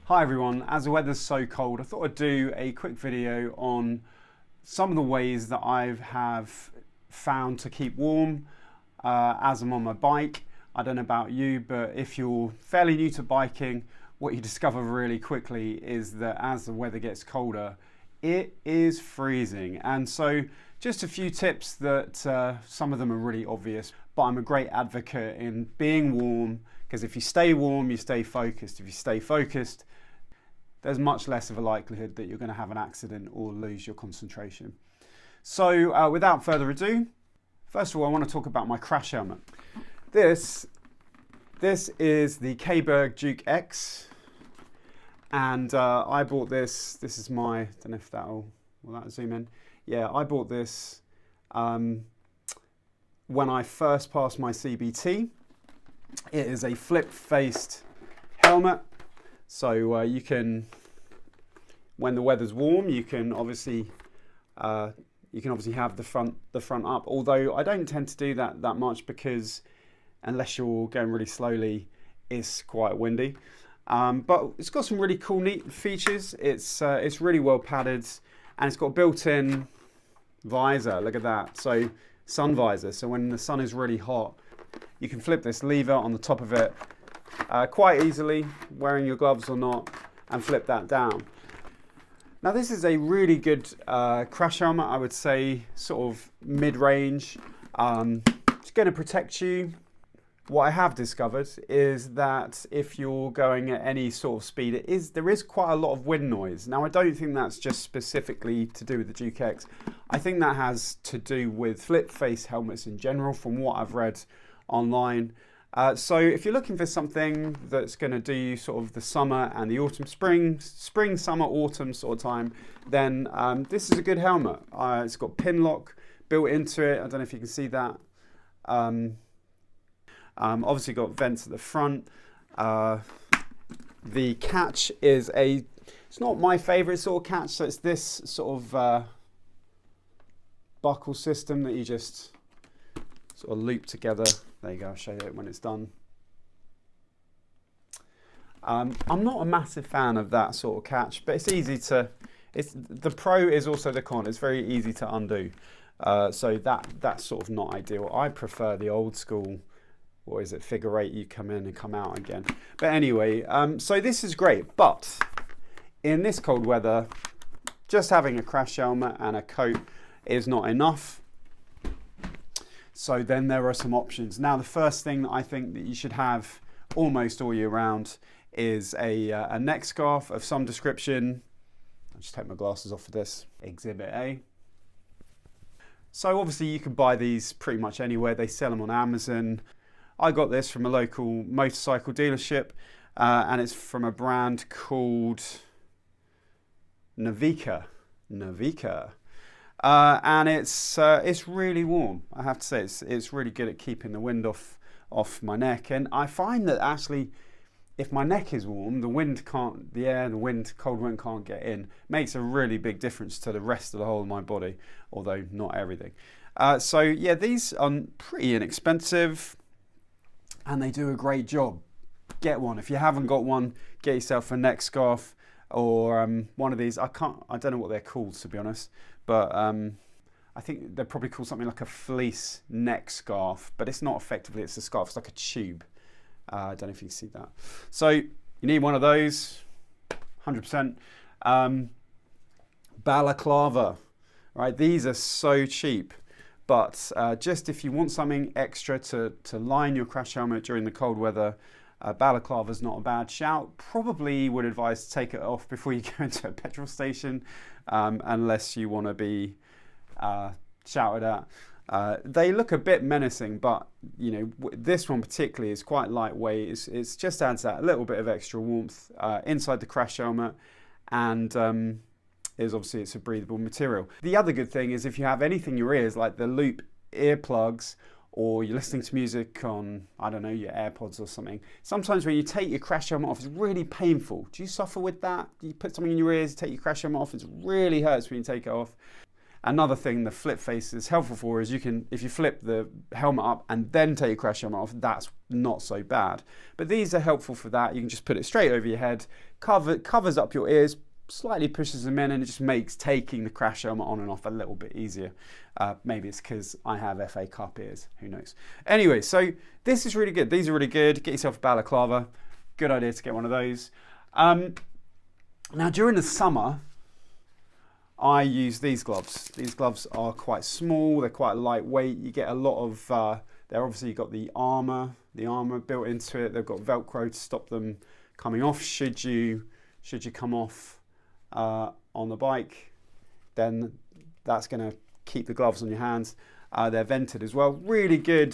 Hi everyone, as the weather's so cold, I thought I'd do a quick video on some of the ways that I have found to keep warm as I'm on my bike. I don't know about you, but if you're fairly new to biking, what you discover really quickly is that as the weather gets colder, it is freezing. And so just a few tips that some of them are really obvious, but I'm a great advocate in being warm, because if you stay warm, you stay focused. If you stay focused, there's much less of a likelihood that you're going to have an accident or lose your concentration. So without further ado, first of all, I want to talk about my crash helmet. This is the K-Berg Duke X, and I bought this. This is my, I don't know if will that zoom in? Yeah, I bought this when I first passed my CBT. It is a flip-faced helmet. So you can, when the weather's warm, you can obviously have the front up. Although I don't tend to do that much, because unless you're going really slowly, it's quite windy. But it's got some really cool, neat features. It's really well padded, and it's got a built-in visor. Look at that. So sun visor. So when the sun is really hot, you can flip this lever on the top of it quite easily, wearing your gloves or not, and flip that down. Now this is a really good crash helmet, I would say, sort of mid-range. It's going to protect you. What I have discovered is that if you're going at any sort of speed, there is quite a lot of wind noise. Now I don't think that's just specifically to do with the Duke X. I think that has to do with flip-face helmets in general, from what I've read online. So if you're looking for something that's going to do sort of the summer and the autumn, spring, summer, autumn sort of time, then this is a good helmet. It's got pin lock built into it. I don't know if you can see that. Obviously got vents at the front. The catch is it's not my favourite sort of catch, so it's this sort of buckle system that you just sort of loop together. There you go, I'll show you it when it's done. I'm not a massive fan of that sort of catch, but it's easy to, the pro is also the con. It's very easy to undo. So that's sort of not ideal. I prefer the old school, what is it, figure eight, you come in and come out again. But anyway, so this is great, but in this cold weather, just having a crash helmet and a coat is not enough. So then there are some options. Now, the first thing that I think that you should have almost all year round is a neck scarf of some description. I'll just take my glasses off for this. Exhibit A. So obviously you can buy these pretty much anywhere. They sell them on Amazon. I got this from a local motorcycle dealership, and it's from a brand called Navica. And it's really warm. I have to say, it's really good at keeping the wind off my neck. And I find that actually, if my neck is warm, cold wind can't get in. Makes a really big difference to the rest of the whole of my body, although not everything. So yeah, these are pretty inexpensive, and they do a great job. Get one. If you haven't got one, get yourself a neck scarf or one of these. I don't know what they're called, to be honest. But I think they're probably called something like a fleece neck scarf, but it's not effectively, it's a scarf, it's like a tube. I don't know if you can see that. So you need one of those, 100%. Balaclava, right? These are so cheap, but just if you want something extra to line your crash helmet during the cold weather, balaclava is not a bad shout. Probably would advise to take it off before you go into a petrol station, unless you want to be shouted at. They look a bit menacing, but you know, this one particularly is quite lightweight. It just adds that little bit of extra warmth inside the crash helmet, and obviously it's a breathable material. The other good thing is if you have anything in your ears, like the loop earplugs, or you're listening to music on, I don't know, your AirPods or something. Sometimes when you take your crash helmet off, it's really painful. Do you suffer with that? You put something in your ears, take your crash helmet off, it really hurts when you take it off. Another thing the flip face is helpful for is if you flip the helmet up and then take your crash helmet off, that's not so bad. But these are helpful for that. You can just put it straight over your head, covers up your ears, slightly pushes them in, and it just makes taking the crash helmet on and off a little bit easier. Maybe it's because I have FA Cup ears, who knows. Anyway, so this is really good. These are really good. Get yourself a balaclava. Good idea to get one of those. Now during the summer, I use these gloves. These gloves are quite small, they're quite lightweight. You get a lot of, they're obviously got the armour built into it. They've got Velcro to stop them coming off. Should you come off on the bike, then that's going to keep the gloves on your hands. They're vented as well. Really good,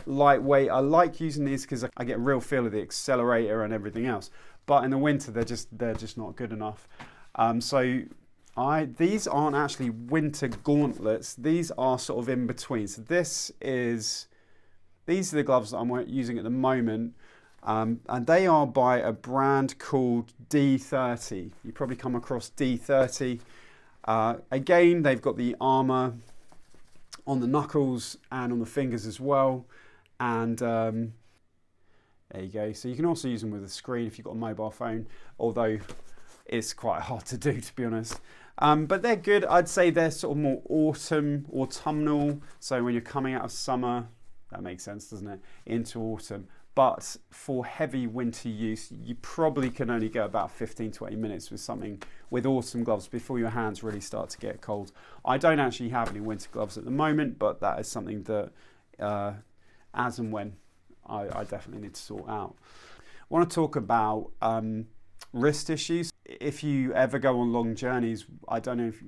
lightweight. I like using these because I get a real feel of the accelerator and everything else. But in the winter, they're just not good enough. These aren't actually winter gauntlets. These are sort of in between. So these are the gloves that I'm using at the moment. And they are by a brand called D30. You probably come across D30. Again, they've got the armour on the knuckles and on the fingers as well. And there you go. So you can also use them with a screen if you've got a mobile phone, although it's quite hard to do, to be honest. But they're good. I'd say they're sort of more autumnal. So when you're coming out of summer, that makes sense, doesn't it? Into autumn. But for heavy winter use, you probably can only go about 15, 20 minutes with autumn gloves before your hands really start to get cold. I don't actually have any winter gloves at the moment, but that is something that as and when I definitely need to sort out. I want to talk about wrist issues. If you ever go on long journeys, I don't know if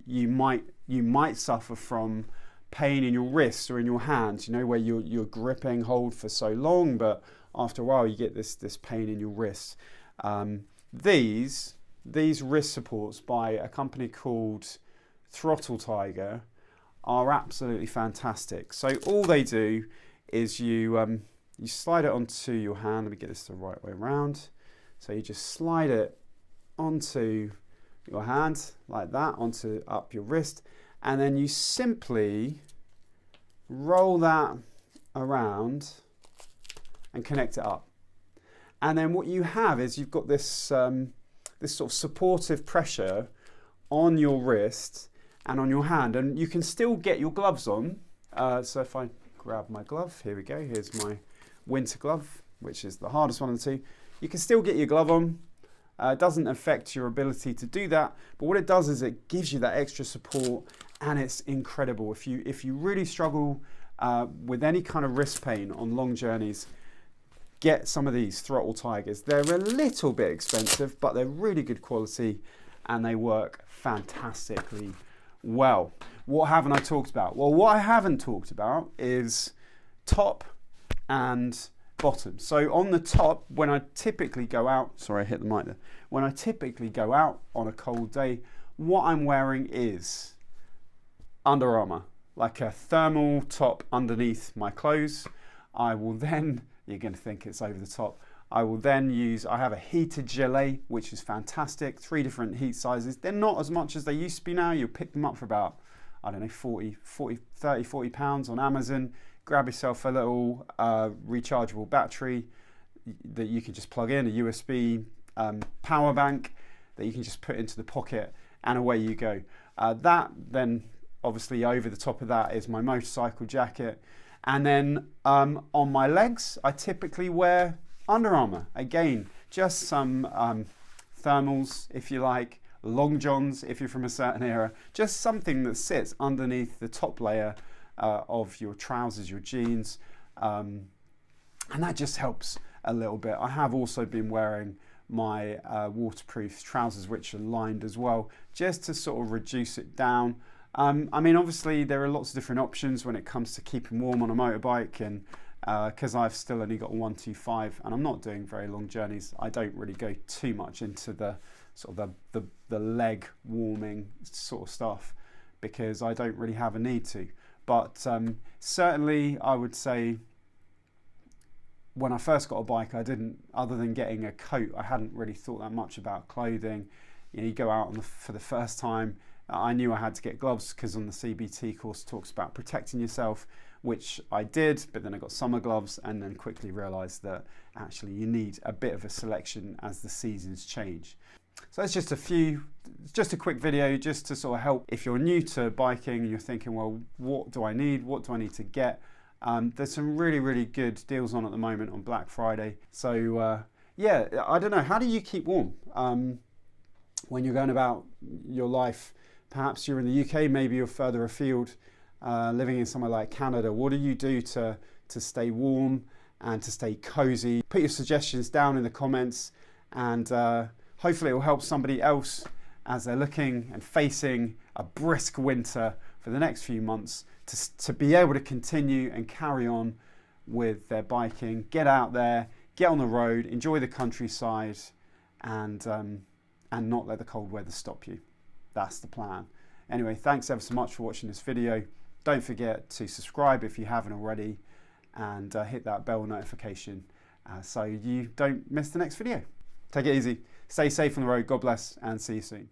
you might suffer from pain in your wrists or in your hands, where you're gripping hold for so long, but after a while you get this pain in your wrists. These wrist supports by a company called Throttle Tiger are absolutely fantastic. So all they do is you slide it onto your hand. Let me get this the right way around. So you just slide it onto your hand like that, up your wrist, and then you simply roll that around and connect it up. And then what you have is you've got this sort of supportive pressure on your wrist and on your hand, and you can still get your gloves on. So if I grab my glove, here we go, here's my winter glove, which is the hardest one of the two. You can still get your glove on. It doesn't affect your ability to do that, but what it does is it gives you that extra support, and it's incredible. If you really struggle with any kind of wrist pain on long journeys, get some of these Throttle Tigers. They're a little bit expensive, but they're really good quality, and they work fantastically well. What haven't I talked about? Well, what I haven't talked about is top and bottom. So on the top, when I typically go out, sorry, I hit the mic there. When I typically go out on a cold day, what I'm wearing is Under Armour, like a thermal top underneath my clothes. I will then, you're going to think it's over the top, I have a heated gilet, which is fantastic, 3 different heat sizes. They're not as much as they used to be now. You'll pick them up for about, I don't know, 40 pounds on Amazon. Grab yourself a little rechargeable battery that you can just plug in, a USB power bank that you can just put into the pocket, and away you go. That then, obviously over the top of that is my motorcycle jacket. And then on my legs, I typically wear Under Armour. Again, just some thermals, if you like, long johns if you're from a certain era, just something that sits underneath the top layer of your trousers, your jeans, and that just helps a little bit. I have also been wearing my waterproof trousers, which are lined as well, just to sort of reduce it down. I mean, obviously there are lots of different options when it comes to keeping warm on a motorbike, and because I've still only got a 125 and I'm not doing very long journeys, I don't really go too much into the sort of the leg warming sort of stuff, because I don't really have a need to. But certainly I would say when I first got a bike, I didn't, other than getting a coat, I hadn't really thought that much about clothing. You go out for the first time, I knew I had to get gloves because on the CBT course it talks about protecting yourself, which I did, but then I got summer gloves and then quickly realised that actually you need a bit of a selection as the seasons change. So that's just a quick video just to sort of help if you're new to biking and you're thinking, well, what do I need? What do I need to get? There's some really good deals on at the moment on Black Friday. So yeah, I don't know, how do you keep warm when you're going about your life? Perhaps you're in the UK, maybe you're further afield, living in somewhere like Canada. What do you do to stay warm and to stay cozy? Put your suggestions down in the comments, and hopefully it will help somebody else as they're looking and facing a brisk winter for the next few months to be able to continue and carry on with their biking, get out there, get on the road, enjoy the countryside, and not let the cold weather stop you. That's the plan. Anyway, thanks ever so much for watching this video. Don't forget to subscribe if you haven't already, and hit that bell notification so you don't miss the next video. Take it easy, stay safe on the road, God bless, and see you soon.